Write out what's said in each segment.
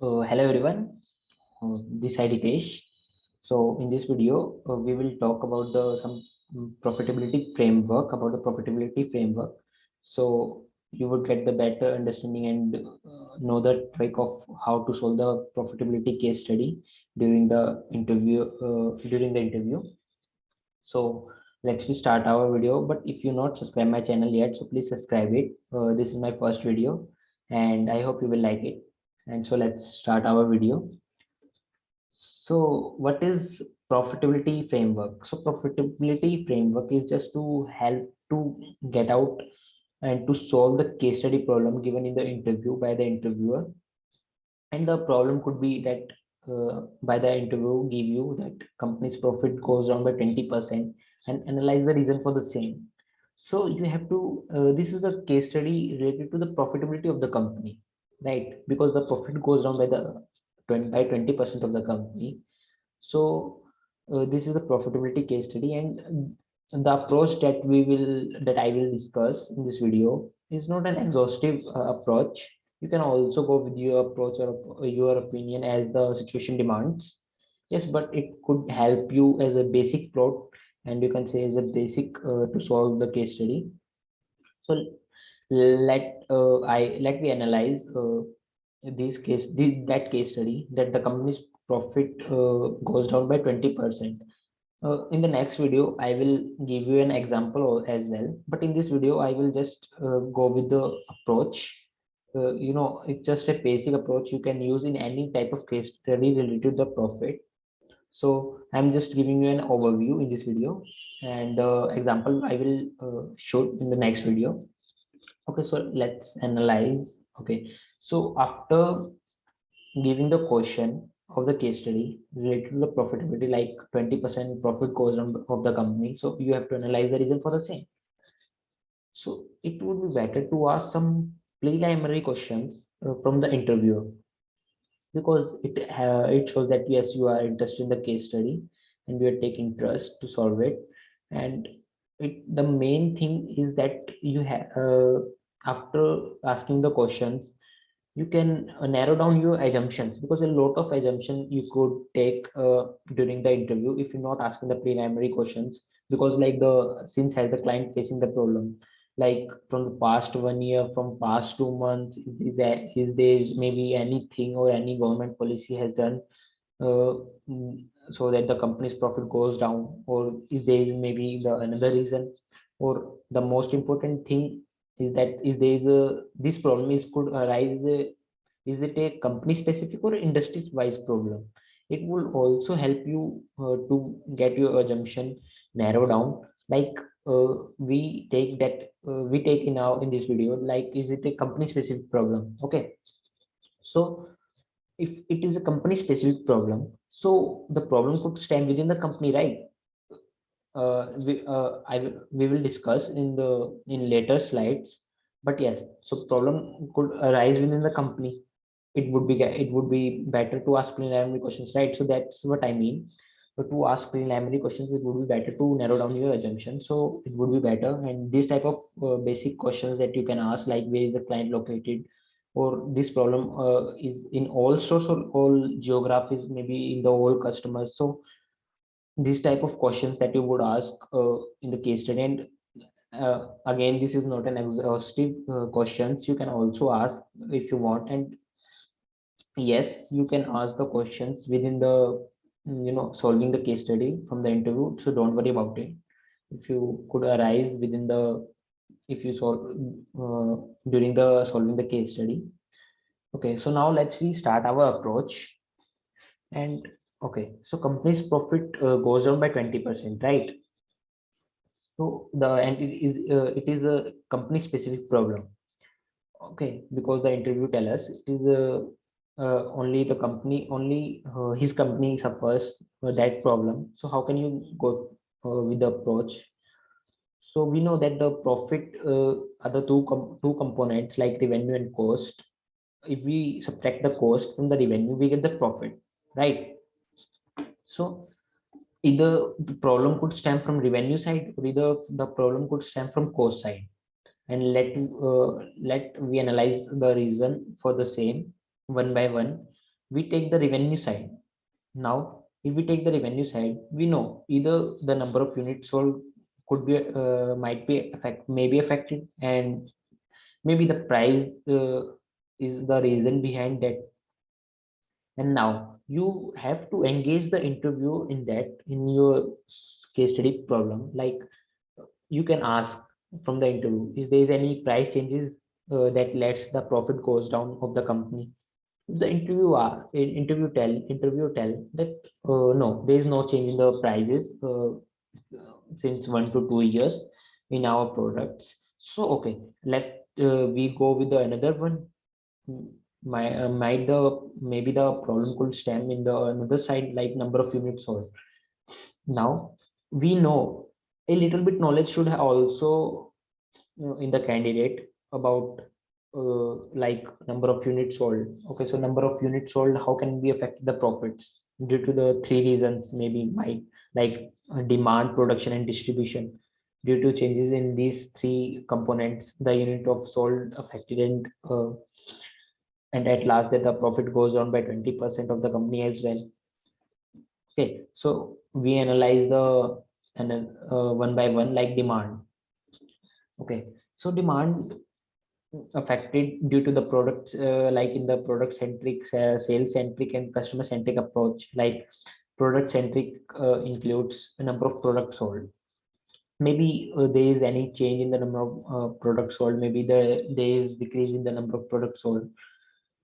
Hello everyone, this is Hitesh. So in this video, we will talk about the some profitability framework about the profitability framework. So you would get the better understanding and know the trick of how to solve the profitability case study during the interview. So let's we start our video. But if you not subscribe my channel yet, so please subscribe it. This is my first video, and I hope you will like it. And so let's start our video. So what is profitability framework? So profitability framework is just to help to get out and to solve the case study problem given in the interview by the interviewer. And the problem could be that by the interview give you that company's profit goes down by 20% and analyze the reason for the same. So you have to, this is the case study related to the profitability of the company, right? Because the profit goes down by the 20% of the company. So this is the profitability case study, and the approach that I will discuss in this video is not an exhaustive approach. You can also go with your approach or your opinion as the situation demands. Yes, but it could help you as a basic plot, and you can say as a basic to solve the case study. So let me analyze that case study that the company's profit goes down by 20%. In the next video, I will give you an example as well. But in this video, I will just go with the approach. It's just a basic approach you can use in any type of case study related to the profit. So I'm just giving you an overview in this video, and example I will show in the next video. Okay, so let's analyze. Okay, so after giving the question of the case study related to the profitability, like 20% profit goes on of the company, so you have to analyze the reason for the same. So it would be better to ask some preliminary questions from the interviewer, because it shows that yes, you are interested in the case study and you are taking trust to solve it. And the main thing is that you have, after asking the questions, you can narrow down your assumptions, because a lot of assumption you could take during the interview if you're not asking the preliminary questions. Because like the since has the client facing the problem, like from the past 1 year, from past 2 months, is there maybe anything or any government policy has done uh, so that the company's profit goes down, or is there maybe the another reason, or the most important thing is that is there is a this problem is could arise, is it a company specific or industry wise problem. It will also help you to get your assumption narrow down. Like we take in now in this video, like is it a company specific problem. Okay, so if it is a company specific problem, so the problem could stem within the company, right? We will discuss in the in later slides. But yes, so problem could arise within the company. It would be better to ask preliminary questions, right? So that's what I mean. But to ask preliminary questions, it would be better to narrow down your assumption. So it would be better. And this type of basic questions that you can ask, like where is the client located, or this problem is in all stores or all geographies, maybe in the whole customers. So these type of questions that you would ask in the case study. And again, this is not an exhaustive questions. You can also ask if you want. And yes, you can ask the questions within the solving the case study from the interview, so don't worry about it. If you could arise within the if you solve uh, during the solving the case study. Okay, so now let's we start our approach. And okay, so company's profit goes down by 20%, right? So the and it is a company specific problem. Okay, because the interview tell us it is only the company, only his company suffers that problem. So how can you go with the approach? So we know that the profit are the two components, like revenue and cost. If we subtract the cost from the revenue, we get the profit, right? So either the problem could stem from revenue side, or either the problem could stem from cost side. And let we analyze the reason for the same one by one. we take the revenue side. Now if we take the revenue side, we know either the number of units sold could be might be may be affected, and maybe the price is the reason behind that. And now you have to engage the interview in that, in your case study problem. Like, you can ask from the interview, is there any price changes that lets the profit goes down of the company? If the interview tell that no, there is no change in the prices since 1 to 2 years in our products. So okay, let we go with the another one. Might the maybe the problem could stem in the another side, like number of units sold. Now we know a little bit knowledge should also in the candidate about like number of units sold. Okay, so number of units sold, how can we affect the profits? Due to the three reasons, maybe might, like demand, production, and distribution. Due to changes in these three components, the unit of sold affected, and at last that the profit goes down by 20% of the company as well. Okay, so we analyze the and one by one, like demand. Okay, so demand affected due to the products, like in the product centric, sales centric, and customer centric approach. Like product centric includes a number of products sold. Maybe there is any change in the number of products sold. Maybe there is decrease in the number of products sold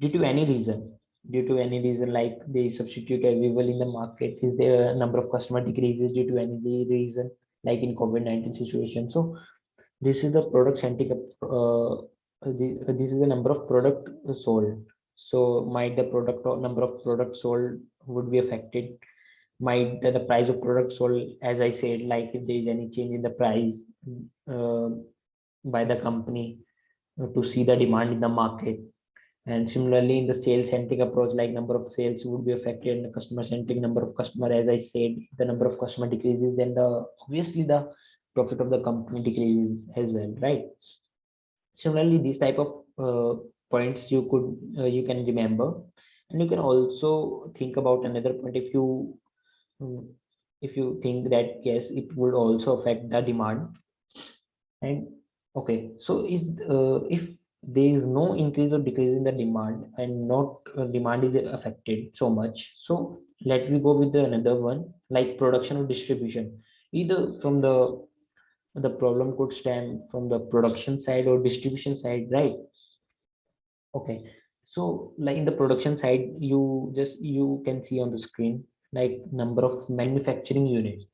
due to any reason. Due to any reason, like they substitute available in the market. Is there a number of customer decreases due to any reason, like in COVID-19 situation? So this is the product centric. This is the number of product sold. So might the product or number of products sold would be affected. Might the price of product sold, as I said, like if there is any change in the price uh, by the company to see the demand in the market. And similarly, in the sales centric approach, like number of sales would be affected, and the customer centric, number of customer, as I said, the number of customer decreases, then the obviously the profit of the company decreases as well, right? Similarly, these type of points you can remember. And you can also think about another point. Mm, if you think that yes, it would also affect the demand. And okay, so is if there is no increase or decrease in the demand, and not demand is affected so much, so let me go with the another one, like production or distribution. Either from the problem could stem from the production side or distribution side, right? Okay, so like in the production side, you can see on the screen, like number of manufacturing units,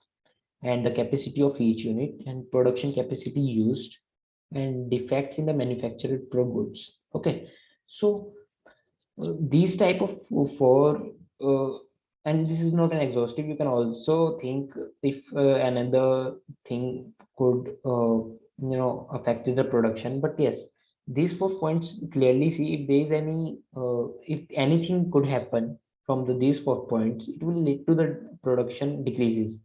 and the capacity of each unit, and production capacity used, and defects in the manufactured goods. Okay, so these type of for uh, and this is not an exhaustive. You can also think if another thing could affect the production. But yes, these 4 points clearly see if there is any if anything could happen from these 4 points, it will lead to the production decreases.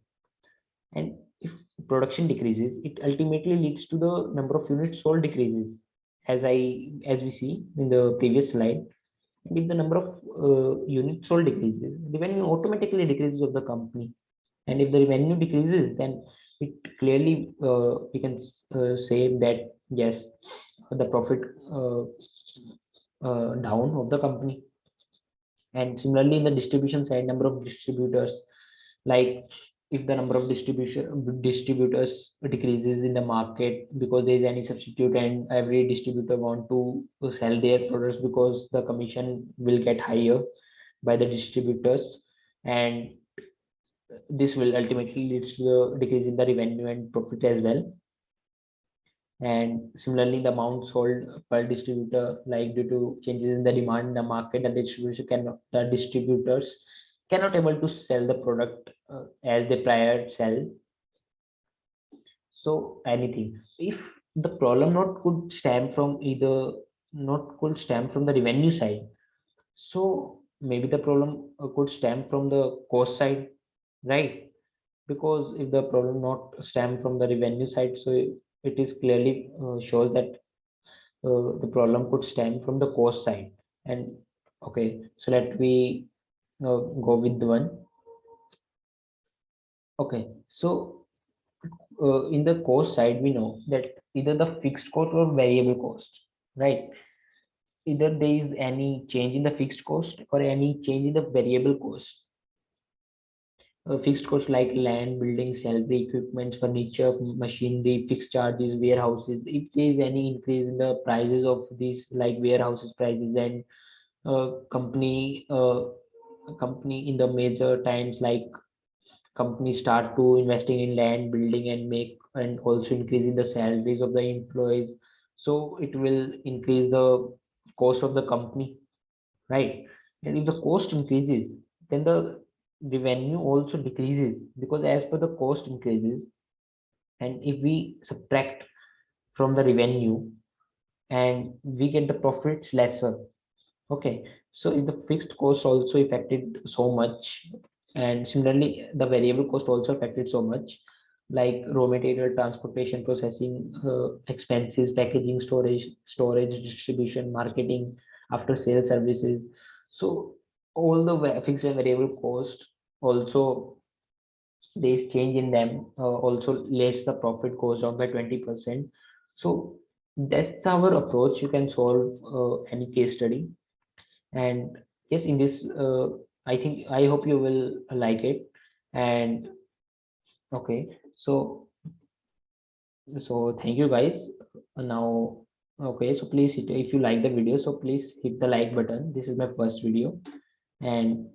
And if production decreases, it ultimately leads to the number of units sold decreases, as we see in the previous slide. And if the number of units sold decreases, revenue automatically decreases of the company. And if the revenue decreases, then it clearly we can say that yes, the profit down of the company. And similarly, in the distribution side, number of distributors, like if the number of distributors decreases in the market because there is any substitute, and every distributor want to sell their products because the commission will get higher by the distributors, and this will ultimately leads to the decrease in the revenue and profit as well. And similarly, the amount sold per distributor, like due to changes in the demand in the market, and the distributors cannot able to sell the product as they prior sell. So anything, if the problem not could stem from either not could stem from the revenue side, so maybe the problem could stem from the cost side, right? Because if the problem not stem from the revenue side, so it is clearly shows that the problem could stem from the cost side. And Okay, so let we go with the one. Okay, so in the cost side, we know that either the fixed cost or variable cost, right? Either there is any change in the fixed cost or any change in the variable cost. Fixed costs like land, building, salary, equipment, furniture, machinery, fixed charges, warehouses. If there is any increase in the prices of these, like warehouses prices and company in the major times, like companies start to investing in land, building, and make and also increasing the salaries of the employees. So it will increase the cost of the company, right? And if the cost increases, then the revenue also decreases, because as per the cost increases, and if we subtract from the revenue and we get the profits lesser. Okay, so if the fixed cost also affected so much, and similarly the variable cost also affected so much, like raw material, transportation, processing expenses, packaging, storage, distribution, marketing, after sales services. So all the fixed and variable cost also, this change in them also lets the profit goes down by 20%. So that's our approach. You can solve any case study. And yes, in this I hope you will like it. And okay, so thank you guys. Now, okay, so please hit, if you like the video, so please hit the like button. This is my first video. And